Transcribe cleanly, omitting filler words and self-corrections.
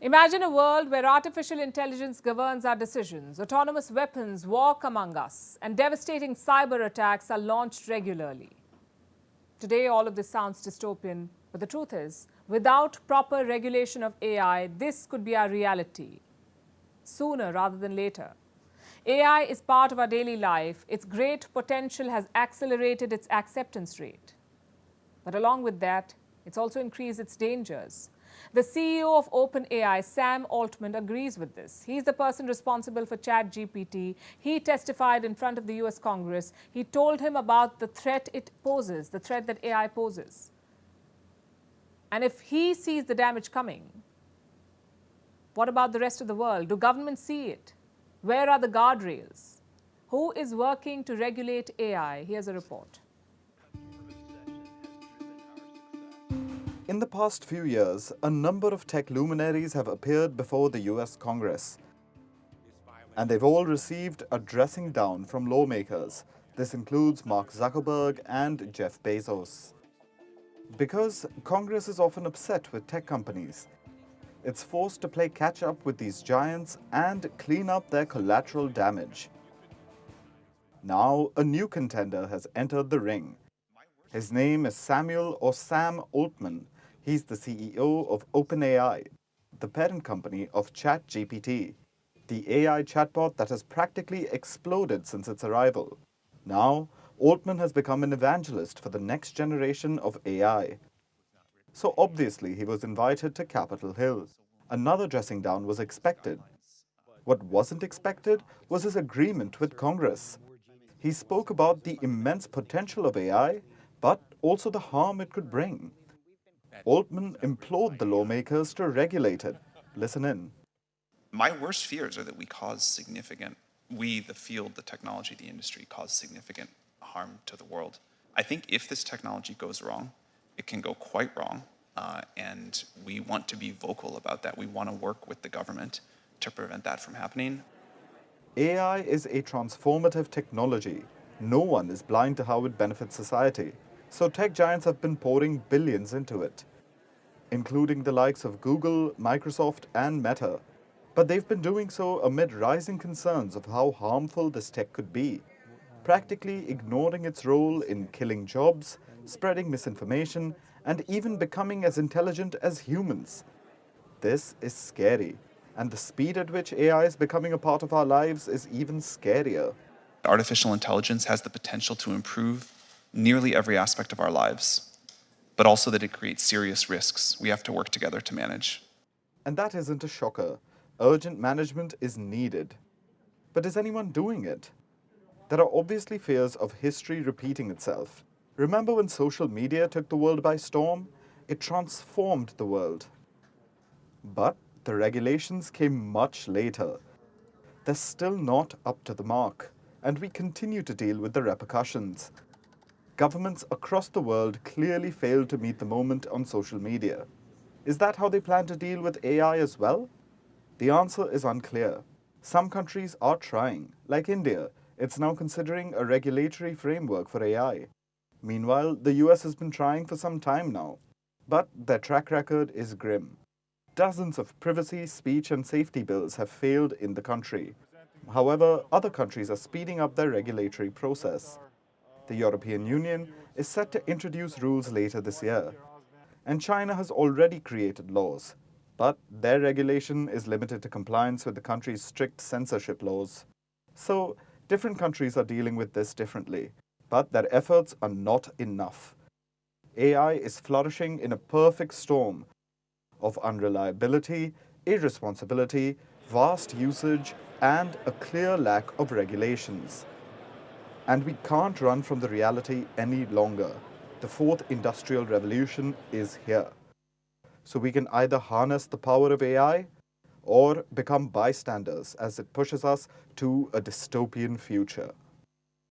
Imagine a world where artificial intelligence governs our decisions, autonomous weapons walk among us, and devastating cyber attacks are launched regularly. Today, all of this sounds dystopian, but the truth is, without proper regulation of AI, this could be our reality, sooner rather than later. AI is part of our daily life. Its great potential has accelerated its acceptance rate. But along with that, it's also increased its dangers. The CEO of OpenAI, Sam Altman, agrees with this. He's the person responsible for ChatGPT. He testified in front of the US Congress. He told him about the threat it poses, the threat that AI poses. And if he sees the damage coming, what about the rest of the world? Do governments see it? Where are the guardrails? Who is working to regulate AI? Here's a report. In the past few years, a number of tech luminaries have appeared before the US Congress. And they've all received a dressing down from lawmakers. This includes Mark Zuckerberg and Jeff Bezos. Because Congress is often upset with tech companies, it's forced to play catch up with these giants and clean up their collateral damage. Now, a new contender has entered the ring. His name is Sam Altman. He's the CEO of OpenAI, the parent company of ChatGPT, the AI chatbot that has practically exploded since its arrival. Now, Altman has become an evangelist for the next generation of AI. So obviously he was invited to Capitol Hill. Another dressing down was expected. What wasn't expected was his agreement with Congress. He spoke about the immense potential of AI, but also the harm it could bring. Altman implored the lawmakers to regulate it. Listen in. My worst fears are that we, the field, the technology, the industry, cause significant harm to the world. I think if this technology goes wrong, it can go quite wrong, and we want to be vocal about that. We want to work with the government to prevent that from happening. AI is a transformative technology. No one is blind to how it benefits society. So tech giants have been pouring billions into it, including the likes of Google, Microsoft, and Meta. But they've been doing so amid rising concerns of how harmful this tech could be, practically ignoring its role in killing jobs, spreading misinformation, and even becoming as intelligent as humans. This is scary, and the speed at which AI is becoming a part of our lives is even scarier. Artificial intelligence has the potential to improve nearly every aspect of our lives, but also that it creates serious risks we have to work together to manage. And that isn't a shocker. Urgent management is needed. But is anyone doing it? There are obviously fears of history repeating itself. Remember when social media took the world by storm? It transformed the world. But the regulations came much later. They're still not up to the mark, and we continue to deal with the repercussions. Governments across the world clearly failed to meet the moment on social media. Is that how they plan to deal with AI as well? The answer is unclear. Some countries are trying, like India. It's now considering a regulatory framework for AI. Meanwhile, the US has been trying for some time now, but their track record is grim. Dozens of privacy, speech, and safety bills have failed in the country. However, other countries are speeding up their regulatory process. The European Union is set to introduce rules later this year, and China has already created laws, but their regulation is limited to compliance with the country's strict censorship laws. So, different countries are dealing with this differently, but their efforts are not enough. AI is flourishing in a perfect storm of unreliability, irresponsibility, vast usage, and a clear lack of regulations. And we can't run from the reality any longer. The fourth industrial revolution is here. So we can either harness the power of AI or become bystanders as it pushes us to a dystopian future.